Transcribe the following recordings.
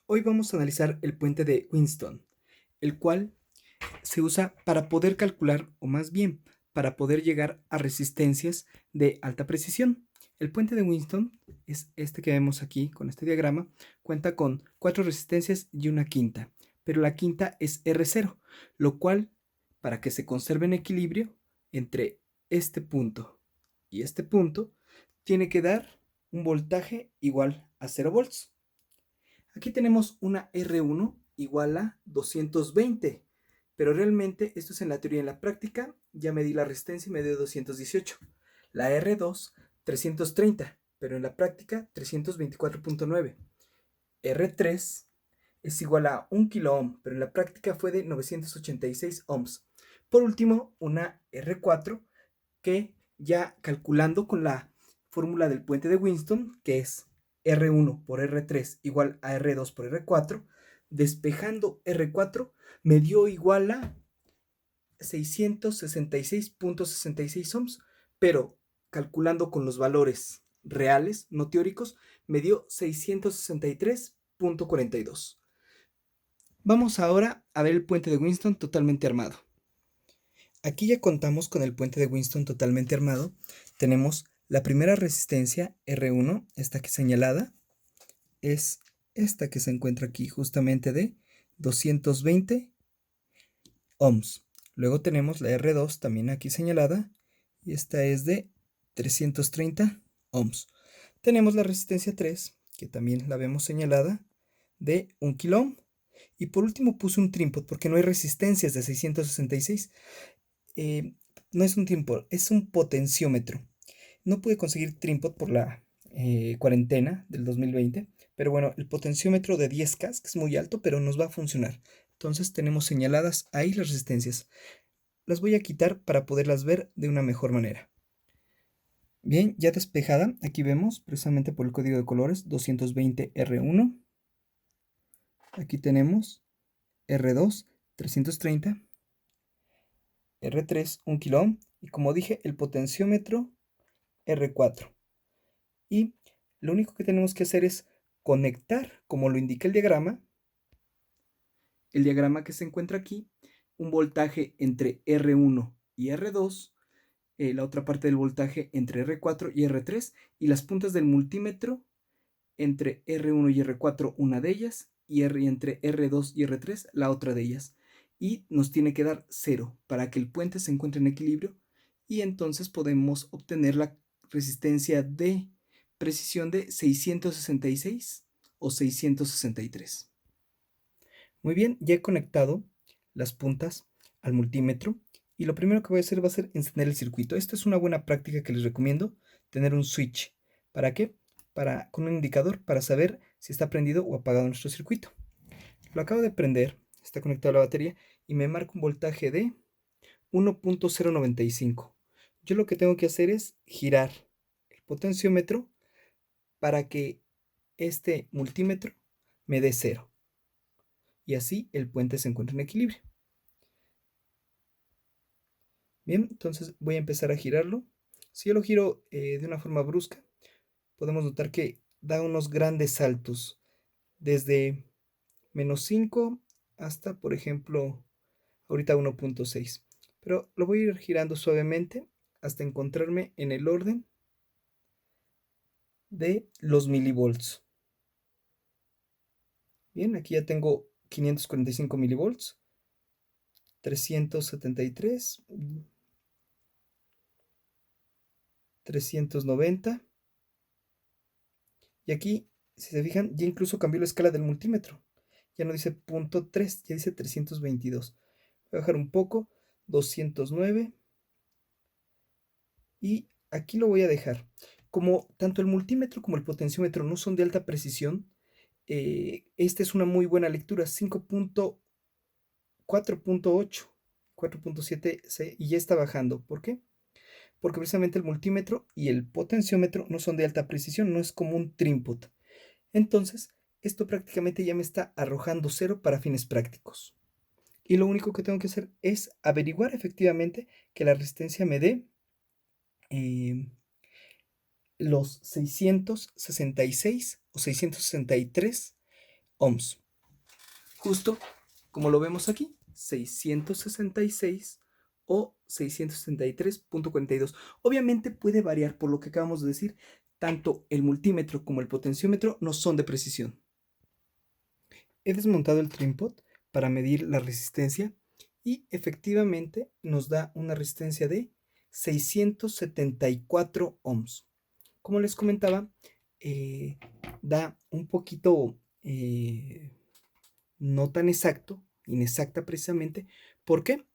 Hoy vamos a analizar el puente de Winston, el cual se usa para poder calcular, o más bien, para poder llegar a resistencias de alta precisión. El puente de Winston es este que vemos aquí con este diagrama, cuenta con 4 resistencias y una quinta, pero la quinta es R0, lo cual, para que se conserve en equilibrio entre este punto y este punto, tiene que dar un voltaje igual a 0 volts. Aquí tenemos una R1 igual a 220, pero realmente esto es en la teoría. En la práctica ya medí la resistencia y me dio 218. La R2, 330, pero en la práctica 324.9. R3 es igual a 1 kilo ohm, pero en la práctica fue de 986 ohms. Por último, una R4 que ya calculando con la fórmula del puente de Winston, que es R1 por R3 igual a R2 por R4, despejando R4 me dio igual a 666.66 ohms, pero calculando con los valores reales, no teóricos, me dio 663.42. Vamos ahora a ver el puente de Winston totalmente armado. Aquí ya contamos con el puente de Winston totalmente armado. Tenemos la primera resistencia R1, esta que señalada, es esta que se encuentra aquí justamente de 220 ohms. Luego tenemos la R2 también aquí señalada y esta es de 330 ohms. Tenemos la resistencia 3, que también la vemos señalada, de 1 kilo ohm. Y por último puse un trípode porque no hay resistencias de 666. No es un trípode, es un potenciómetro. No pude conseguir trípode por la cuarentena del 2020, pero bueno, el potenciómetro de 10K, que es muy alto, pero nos va a funcionar. Entonces tenemos señaladas ahí las resistencias. Las voy a quitar para poderlas ver de una mejor manera. Bien, ya despejada, aquí vemos precisamente por el código de colores 220R1. Aquí tenemos R2 330, R3 1 kilo ohm y como dije el potenciómetro R4. Y lo único que tenemos que hacer es conectar, como lo indica el diagrama que se encuentra aquí, un voltaje entre R1 y R2, la otra parte del voltaje entre R4 y R3 y las puntas del multímetro entre R1 y R4 una de ellas y entre R2 y R3 la otra de ellas. Y nos tiene que dar 0 para que el puente se encuentre en equilibrio y entonces podemos obtener la resistencia de precisión de 666 o 663. Muy bien, ya he conectado las puntas al multímetro y lo primero que voy a hacer va a ser encender el circuito. Esta es una buena práctica que les recomiendo, tener un switch. ¿Para qué? Con un indicador para saber si está prendido o apagado nuestro circuito. Lo acabo de prender, está conectado a la batería y me marca un voltaje de 1.095. Yo lo que tengo que hacer es girar el potenciómetro para que este multímetro me dé 0 y así el puente se encuentra en equilibrio. Bien, entonces voy a empezar a girarlo. Si yo lo giro de una forma brusca, podemos notar que da unos grandes saltos desde -5 hasta, por ejemplo, ahorita 1.6. Pero lo voy a ir girando suavemente hasta encontrarme en el orden de los milivolts. Bien, aquí ya tengo 545 milivolts, 373, 390. Y aquí, si se fijan, ya incluso cambió la escala del multímetro. Ya no dice .3, ya dice 322. Voy a bajar un poco, 209. Y aquí lo voy a dejar. Como tanto el multímetro como el potenciómetro no son de alta precisión, esta es una muy buena lectura, 5.4.8, 4.7 y ya está bajando. ¿Por qué? Porque precisamente el multímetro y el potenciómetro no son de alta precisión, no es como un trípode. Entonces, esto prácticamente ya me está arrojando 0 para fines prácticos. Y lo único que tengo que hacer es averiguar efectivamente que la resistencia me dé los 666 o 663 ohms. Justo como lo vemos aquí, 666 o 673.42. Obviamente puede variar por lo que acabamos de decir, tanto el multímetro como el potenciómetro no son de precisión. He desmontado el trípode para medir la resistencia y efectivamente nos da una resistencia de 674 ohms. Como les comentaba, da un poquito no tan exacto, inexacta precisamente. ¿Por qué?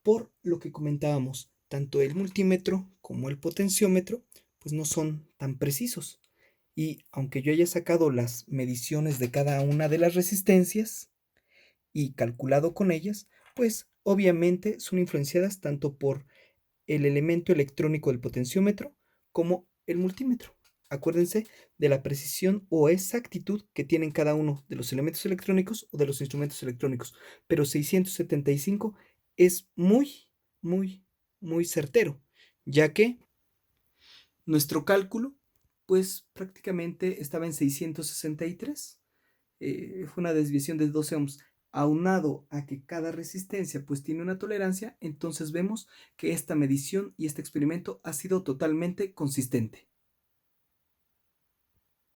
Por lo que comentábamos, tanto el multímetro como el potenciómetro pues no son tan precisos. Y aunque yo haya sacado las mediciones de cada una de las resistencias y calculado con ellas, pues obviamente son influenciadas tanto por el elemento electrónico del potenciómetro como el multímetro. Acuérdense de la precisión o exactitud que tienen cada uno de los elementos electrónicos o de los instrumentos electrónicos. Pero 675 es muy, muy, muy certero, ya que nuestro cálculo, pues prácticamente estaba en 663. Fue una desviación de 12 ohms. Aunado a que cada resistencia pues tiene una tolerancia, entonces vemos que esta medición y este experimento ha sido totalmente consistente.